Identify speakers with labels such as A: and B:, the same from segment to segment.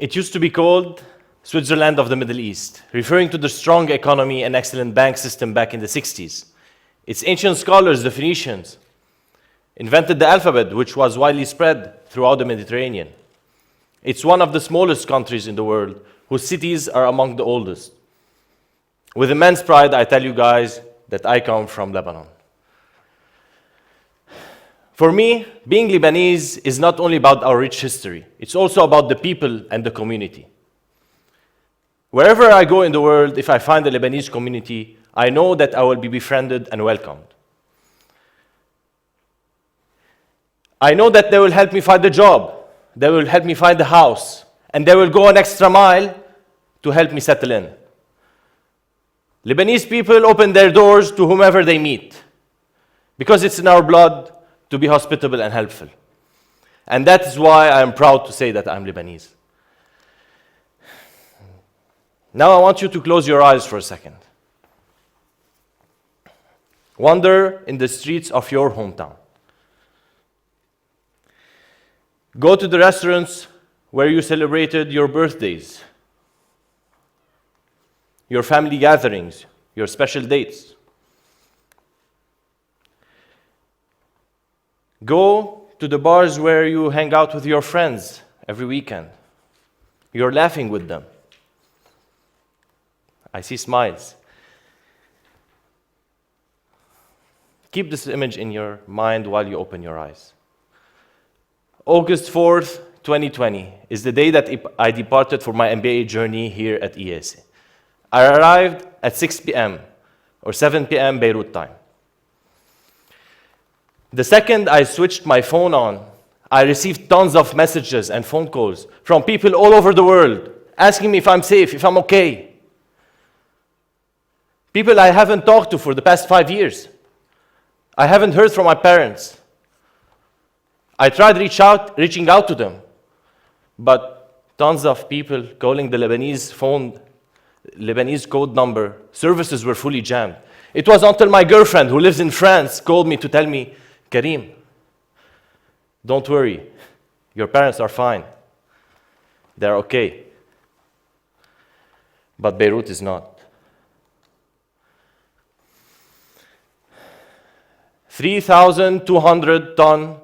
A: It used to be called Switzerland of the Middle East, referring to the strong economy and excellent bank system back in the 60s. Its ancient scholars, the Phoenicians, invented the alphabet, which was widely spread throughout the Mediterranean. It's one of the smallest countries in the world, whose cities are among the oldest. With immense pride, I tell you guys that I come from Lebanon. For me, being Lebanese is not only about our rich history, it's also about the people and the community. Wherever I go in the world, if I find a Lebanese community, I know that I will be befriended and welcomed. I know that they will help me find a job, they will help me find a house, and they will go an extra mile to help me settle in. Lebanese people open their doors to whomever they meet, because it's in our blood to be hospitable and helpful. And that is why I am proud to say that I'm Lebanese. Now I want you to close your eyes for a second. Wander in the streets of your hometown. Go to the restaurants where you celebrated your birthdays, your family gatherings, your special dates. Go to the bars where you hang out with your friends every weekend. You're laughing with them. I see smiles. Keep this image in your mind while you open your eyes. August 4th, 2020 is the day that I departed for my MBA journey here at IESE. I arrived at 6 p.m. or 7 p.m. Beirut time. The second I switched my phone on, I received tons of messages and phone calls from people all over the world asking me if I'm safe, if I'm okay. People I haven't talked to for the past 5 years. I haven't heard from my parents. I tried reaching out to them, but tons of people calling the Lebanese code number, services were fully jammed. It was until my girlfriend, who lives in France, called me to tell me, Karim, don't worry, your parents are fine. They're okay. But Beirut is not. 3,200 tons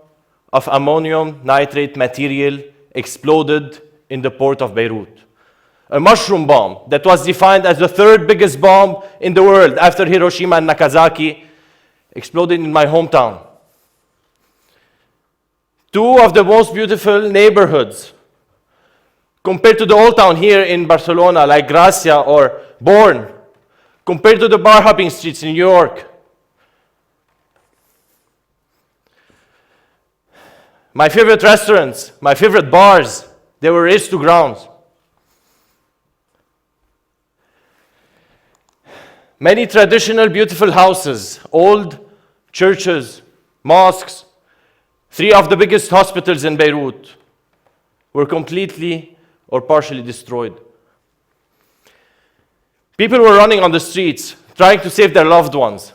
A: of ammonium nitrate material exploded in the port of Beirut. A mushroom bomb that was defined as the third biggest bomb in the world after Hiroshima and Nagasaki exploded in my hometown. Two of the most beautiful neighborhoods compared to the old town here in Barcelona, like Gracia or Born, compared to the bar hopping streets in New York. My favorite restaurants, my favorite bars, they were razed to ground. Many traditional beautiful houses, old churches, mosques, 3 of the biggest hospitals in Beirut were completely or partially destroyed. People were running on the streets, trying to save their loved ones,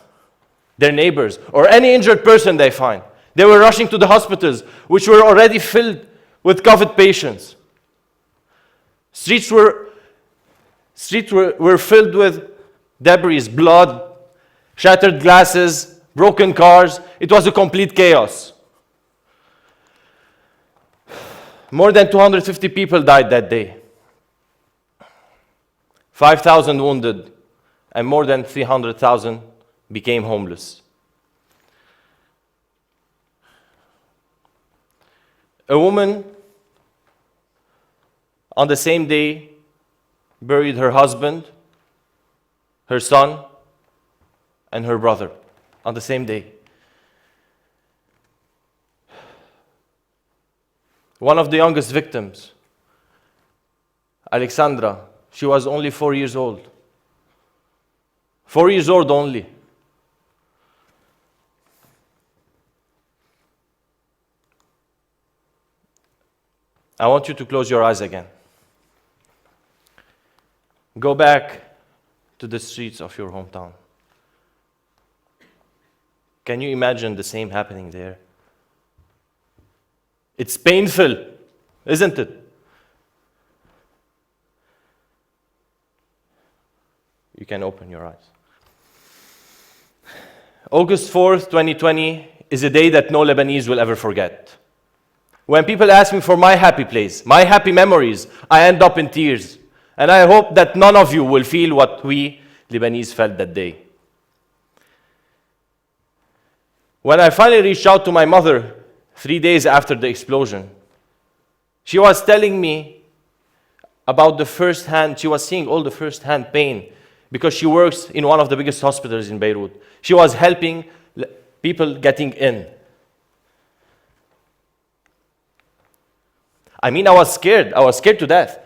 A: their neighbors, or any injured person they find. They were rushing to the hospitals, which were already filled with COVID patients. Streets were filled with debris, blood, shattered glasses, broken cars. It was a complete chaos. More than 250 people died that day. 5,000 wounded, and more than 300,000 became homeless. A woman on the same day buried her husband, her son, and her brother on the same day. One of the youngest victims, Alexandra, she was only 4 years old. 4 years old only. I want you to close your eyes again. Go back to the streets of your hometown. Can you imagine the same happening there? It's painful, isn't it? You can open your eyes. August 4th, 2020 is a day that no Lebanese will ever forget. When people ask me for my happy place, my happy memories, I end up in tears. And I hope that none of you will feel what we Lebanese felt that day. When I finally reached out to my mother 3 days after the explosion, she was telling me about she was seeing all the first-hand pain because she works in one of the biggest hospitals in Beirut. She was helping people getting in. I mean, I was scared to death.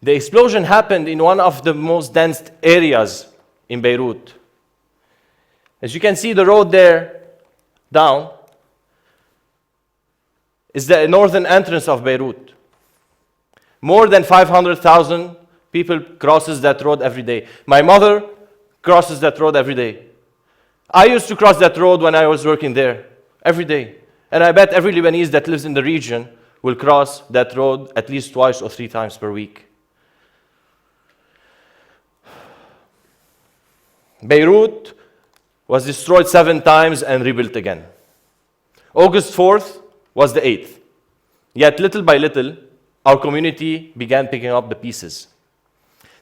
A: The explosion happened in one of the most dense areas in Beirut. As you can see, the road there, down, is the northern entrance of Beirut. More than 500,000 people crosses that road every day. My mother crosses that road every day. I used to cross that road when I was working there, every day. And I bet every Lebanese that lives in the region will cross that road at least twice or 3 times per week. Beirut was destroyed 7 times and rebuilt again. August 4th was the 8th. Yet little by little, our community began picking up the pieces.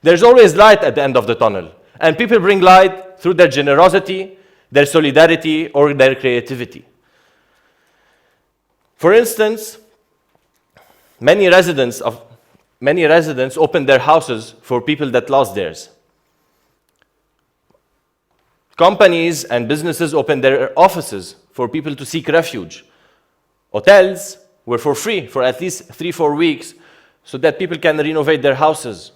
A: There's always light at the end of the tunnel, and people bring light through their generosity, their solidarity, or their creativity. For instance, many residents opened their houses for people that lost theirs. Companies and businesses opened their offices for people to seek refuge. Hotels were for free for at least 3-4 weeks so that people can renovate their houses.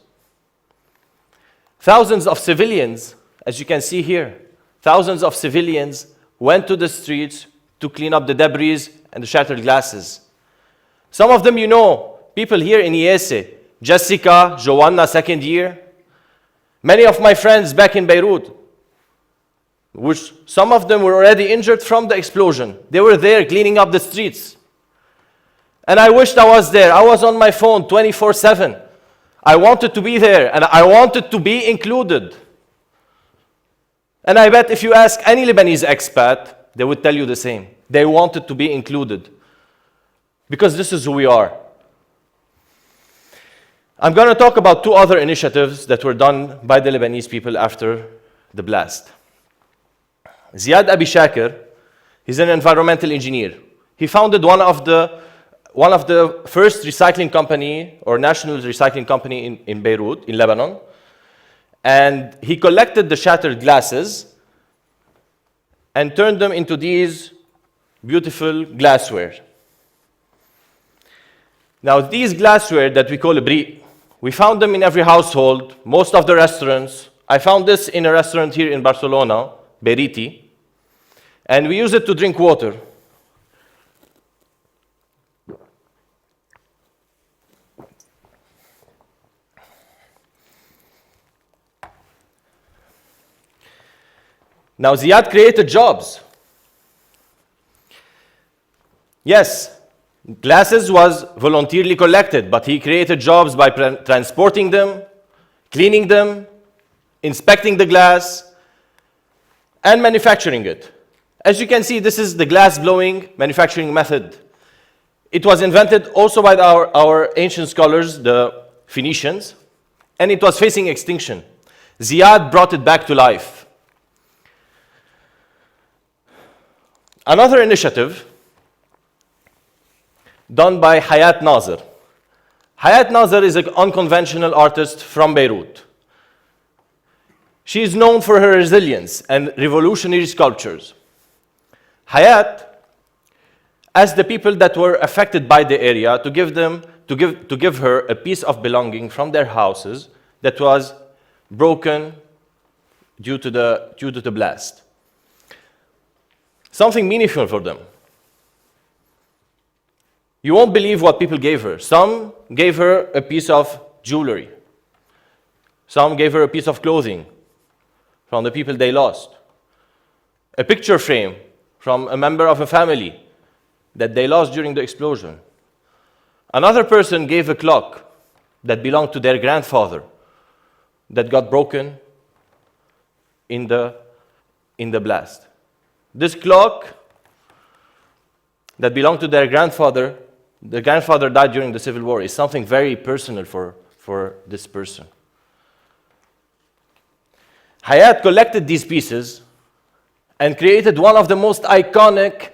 A: Thousands of civilians, as you can see here, thousands of civilians went to the streets to clean up the debris and the shattered glasses. Some of them you know, people here in TEDxIESE, Jessica, Joanna, second year. Many of my friends back in Beirut, which some of them were already injured from the explosion. They were there cleaning up the streets. And I wished I was there. I was on my phone 24/7. I wanted to be there, and I wanted to be included. And I bet if you ask any Lebanese expat, they would tell you the same. They wanted to be included. Because this is who we are. I'm going to talk about 2 other initiatives that were done by the Lebanese people after the blast. Ziad Abi Shakir, he's an environmental engineer. He founded one of the first recycling company or national recycling company in Beirut, in Lebanon. And he collected the shattered glasses and turned them into these beautiful glassware. Now, these glassware that we call bri, we found them in every household, most of the restaurants. I found this in a restaurant here in Barcelona, Beirut, and we use it to drink water. Now, Ziad created jobs. Yes, glasses was voluntarily collected, but he created jobs by transporting them, cleaning them, inspecting the glass, and manufacturing it. As you can see, this is the glass blowing manufacturing method. It was invented also by our ancient scholars, the Phoenicians, and it was facing extinction. Ziad brought it back to life. Another initiative done by Hayat Nazar. Hayat Nazar is an unconventional artist from Beirut. She is known for her resilience and revolutionary sculptures. Hayat asked the people that were affected by the area to give her a piece of belonging from their houses that was broken due to the blast. Something meaningful for them. You won't believe what people gave her. Some gave her a piece of jewelry. Some gave her a piece of clothing from the people they lost. A picture frame from a member of a family that they lost during the explosion. Another person gave a clock that belonged to their grandfather that got broken in the blast. This clock that belonged to their grandfather, the grandfather died during the Civil War, is something very personal for this person. Hayat collected these pieces and created one of the most iconic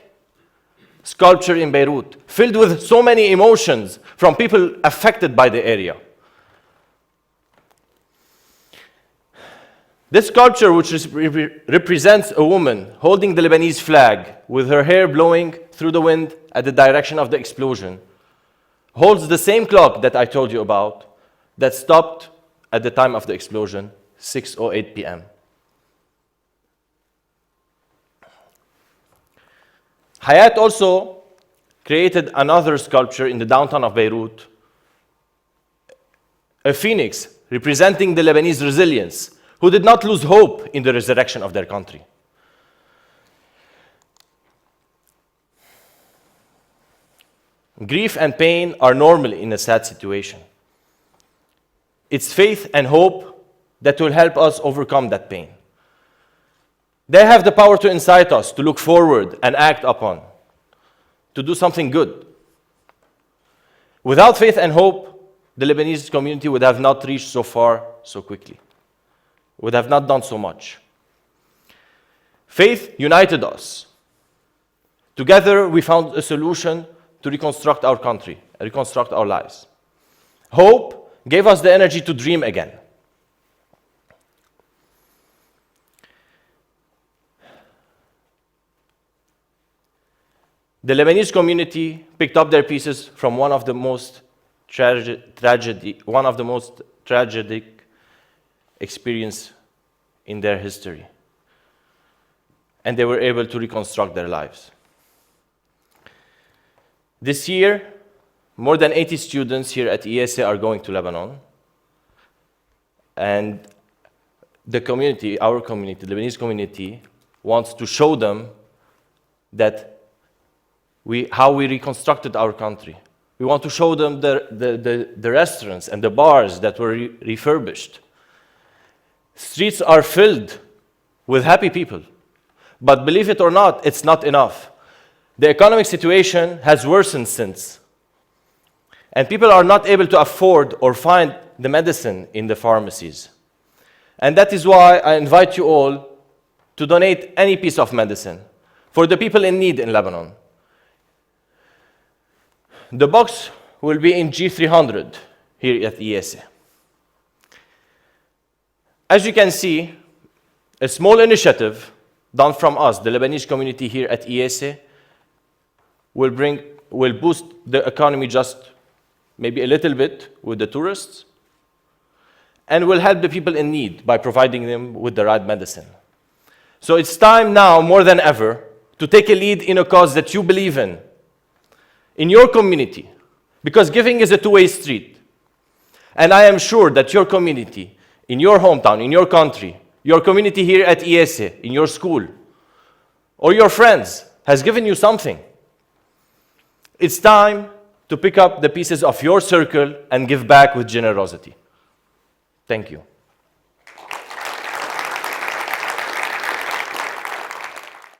A: sculptures in Beirut, filled with so many emotions from people affected by the area. This sculpture, which represents a woman holding the Lebanese flag with her hair blowing through the wind at the direction of the explosion, holds the same clock that I told you about that stopped at the time of the explosion, 6:08 p.m. Hayat also created another sculpture in the downtown of Beirut, a phoenix representing the Lebanese resilience, who did not lose hope in the resurrection of their country. Grief and pain are normal in a sad situation. It's faith and hope that will help us overcome that pain. They have the power to incite us to look forward and act upon, to do something good. Without faith and hope, the Lebanese community would have not reached so far so quickly, would have not done so much. Faith united us. Together, we found a solution to reconstruct our country, reconstruct our lives. Hope gave us the energy to dream again. The Lebanese community picked up their pieces from one of the most tragic experience in their history, and they were able to reconstruct their lives. This year, more than 80 students here at TEDxIESE are going to Lebanon, and the community, our community, the Lebanese community, wants to show them that how we reconstructed our country. We want to show them the restaurants and the bars that were refurbished. Streets are filled with happy people. But believe it or not, it's not enough. The economic situation has worsened since. And people are not able to afford or find the medicine in the pharmacies. And that is why I invite you all to donate any piece of medicine for the people in need in Lebanon. The box will be in G300 here at TEDxIESE. As you can see, a small initiative done from us, the Lebanese community here at TEDxIESE, will boost the economy just maybe a little bit with the tourists, and will help the people in need by providing them with the right medicine. So it's time now, more than ever, to take a lead in a cause that you believe in your community, because giving is a two-way street. And I am sure that your community, in your hometown, in your country, your community here at TEDxIESE, in your school, or your friends, has given you something. It's time to pick up the pieces of your circle and give back with generosity. Thank you.